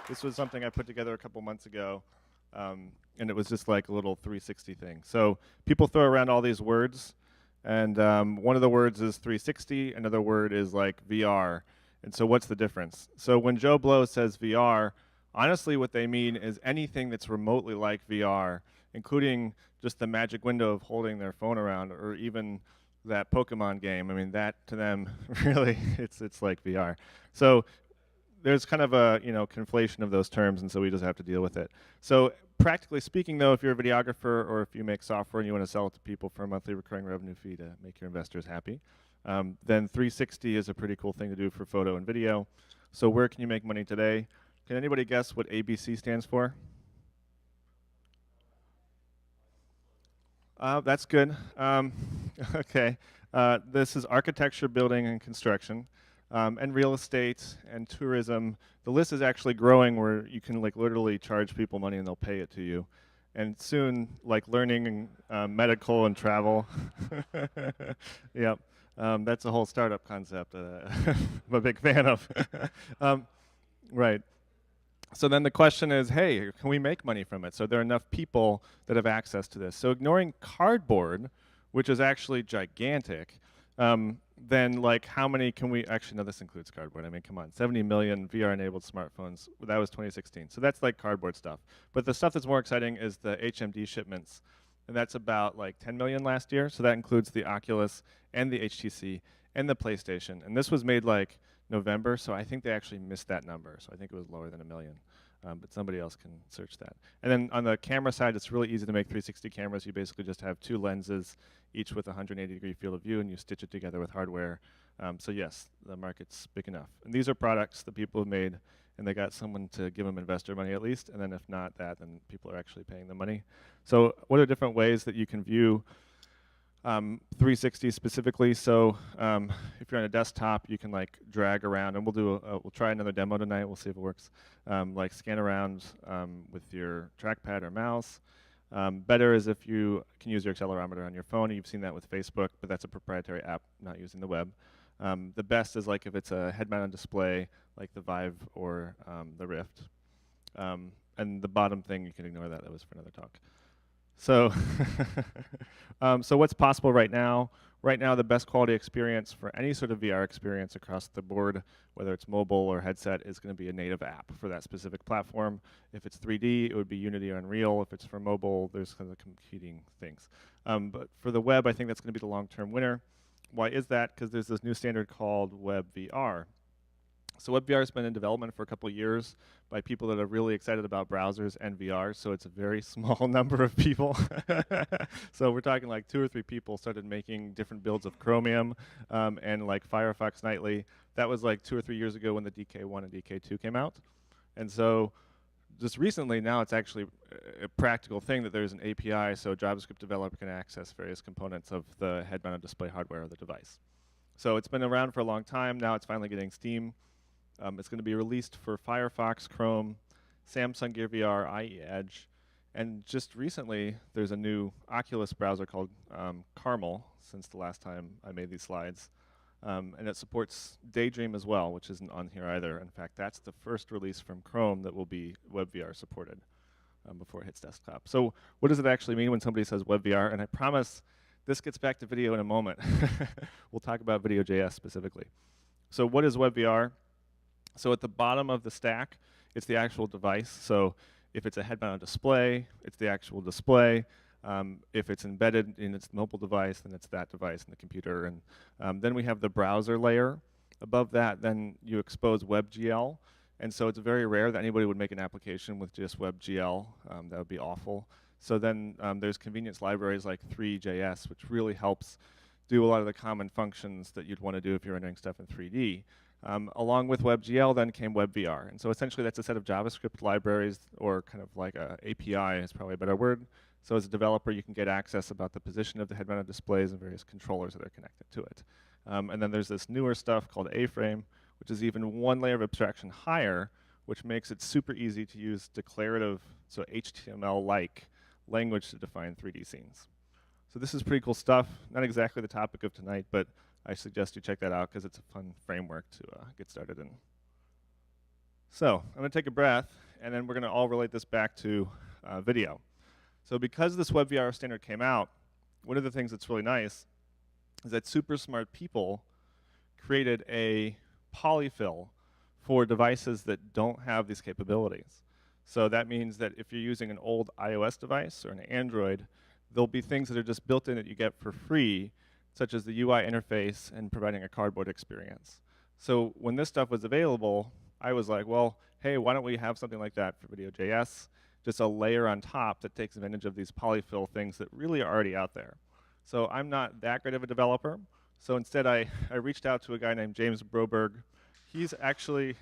This was something I put together a couple months ago, and it was just like a little 360 thing. So people throw around all these words, and one of the words is 360, another word is like VR. And so what's the difference? So when Joe Blow says VR, honestly what they mean is anything that's remotely like VR, including just the magic window of holding their phone around, or even that Pokemon game. I mean, that to them, really, it's like VR. So there's kind of a conflation of those terms, and so we just have to deal with it. So practically speaking, though, if you're a videographer or if you make software and you want to sell it to people for a monthly recurring revenue fee to make your investors happy, then 360 is a pretty cool thing to do for photo and video. So where can you make money today? Can anybody guess what ABC stands for? That's good. Okay. This is architecture, building, and construction, and real estate and tourism. The list is actually growing where you can like literally charge people money and they'll pay it to you. And soon, like learning and medical and travel. Yep. That's a whole startup concept I'm a big fan of. Right. So then the question is, hey, can we make money from it? So there are enough people that have access to this. So ignoring cardboard, which is actually gigantic, then like how many can we, actually no, this includes cardboard. I mean, come on, 70 million VR-enabled smartphones. That was 2016. So that's like cardboard stuff. But the stuff that's more exciting is the HMD shipments. And that's about like 10 million last year. So that includes the Oculus and the HTC and the PlayStation. And this was made like November, so I think they actually missed that number. So I think it was lower than 1 million. But somebody else can search that. And then on the camera side, it's really easy to make 360 cameras. You basically just have two lenses, each with a 180-degree field of view, and you stitch it together with hardware. So yes, the market's big enough. And these are products that people have made, and they got someone to give them investor money at least. And then if not that, then people are actually paying the money. So what are different ways that you can view 360 specifically? So if you're on a desktop, you can like drag around, and we'll try another demo tonight. We'll see if it works. Like scan around with your trackpad or mouse. Better is if you can use your accelerometer on your phone. You've seen that with Facebook, but that's a proprietary app, not using the web. The best is like if it's a head-mounted display, like the Vive or the Rift. And the bottom thing, you can ignore that. That was for another talk. So, so what's possible right now? Right now, the best quality experience for any sort of VR experience across the board, whether it's mobile or headset, is going to be a native app for that specific platform. If it's 3D, it would be Unity or Unreal. If it's for mobile, there's kind of competing things. But for the web, I think that's going to be the long-term winner. Why is that? Because there's this new standard called WebVR. So WebVR has been in development for a couple of years by people that are really excited about browsers and VR, so it's a very small number of people. So we're talking like 2 or 3 people started making different builds of Chromium and like Firefox Nightly. That was like 2 or 3 years ago when the DK1 and DK2 came out. And so just recently, now it's actually a practical thing that there's an API so a JavaScript developer can access various components of the head-mounted display hardware of the device. So it's been around for a long time. Now it's finally getting Steam. It's going to be released for Firefox, Chrome, Samsung Gear VR, IE Edge, and just recently there's a new Oculus browser called Caramel, since the last time I made these slides. And it supports Daydream as well, which isn't on here either. In fact, that's the first release from Chrome that will be WebVR supported before it hits desktop. So what does it actually mean when somebody says WebVR? And I promise this gets back to video in a moment. We'll talk about Video.js specifically. So what is WebVR? So at the bottom of the stack, it's the actual device. So if it's a head-mounted display, it's the actual display. If it's embedded in its mobile device, then it's that device in the computer. And then we have the browser layer. Above that, then you expose WebGL. And so it's very rare that anybody would make an application with just WebGL. That would be awful. So then there's convenience libraries like 3JS, which really helps do a lot of the common functions that you'd want to do if you're rendering stuff in 3D. Along with WebGL then came WebVR. And so essentially that's a set of JavaScript libraries, or kind of like a API is probably a better word. So as a developer, you can get access about the position of the head-mounted displays and various controllers that are connected to it. And then there's this newer stuff called A-Frame, which is even one layer of abstraction higher, which makes it super easy to use declarative, so HTML-like language to define 3D scenes. So this is pretty cool stuff. Not exactly the topic of tonight, but I suggest you check that out because it's a fun framework to get started in. So I'm going to take a breath, and then we're going to all relate this back to video. So because this WebVR standard came out, one of the things that's really nice is that super smart people created a polyfill for devices that don't have these capabilities. So that means that if you're using an old iOS device or an Android, there'll be things that are just built in that you get for free, such as the UI interface and providing a cardboard experience. So when this stuff was available, I was like, well, hey, why don't we have something like that for Video.js? Just a layer on top that takes advantage of these polyfill things that really are already out there. So I'm not that great of a developer. So instead, I reached out to a guy named James Broberg. He's actually,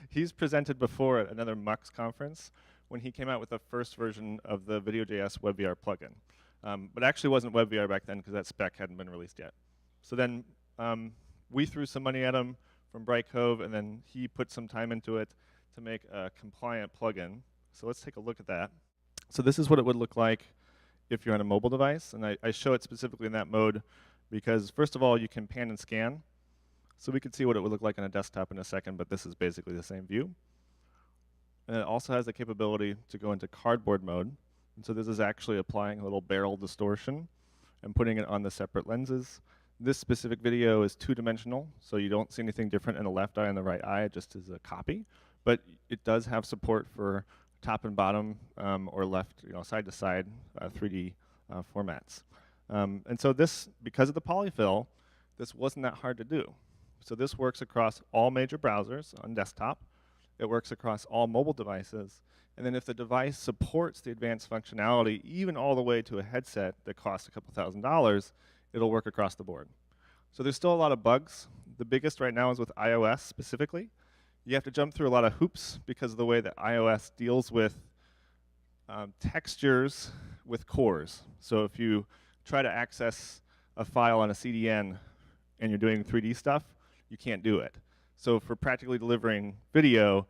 he's presented before at another MUX conference when he came out with the first version of the Video.js WebVR plugin. But actually wasn't WebVR back then because that spec hadn't been released yet. So then we threw some money at him from Brightcove, and then he put some time into it to make a compliant plugin. So let's take a look at that. So this is what it would look like if you're on a mobile device, and I show it specifically in that mode because, first of all, you can pan and scan. So we could see what it would look like on a desktop in a second, but this is basically the same view. And it also has the capability to go into cardboard mode. And so this is actually applying a little barrel distortion and putting it on the separate lenses. This specific video is two-dimensional, so you don't see anything different in the left eye and the right eye, it just is a copy. But it does have support for top and bottom or left, side to side 3D formats. And so this, because of the polyfill, this wasn't that hard to do. So this works across all major browsers on desktop. It works across all mobile devices. And then if the device supports the advanced functionality, even all the way to a headset that costs a couple $1,000s, it'll work across the board. So there's still a lot of bugs. The biggest right now is with iOS specifically. You have to jump through a lot of hoops because of the way that iOS deals with textures with cores. So if you try to access a file on a CDN and you're doing 3D stuff, you can't do it. So for practically delivering video,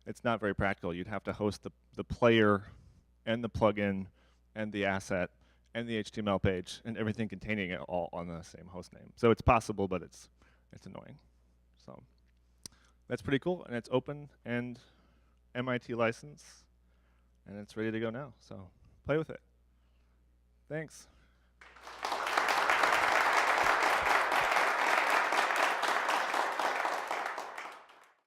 it's not very practical. You'd have to host the player and the plugin and the asset and the HTML page and everything containing it all on the same host name. So it's possible, but it's annoying. So that's pretty cool, and it's open and MIT license, and it's ready to go now. So play with it. Thanks.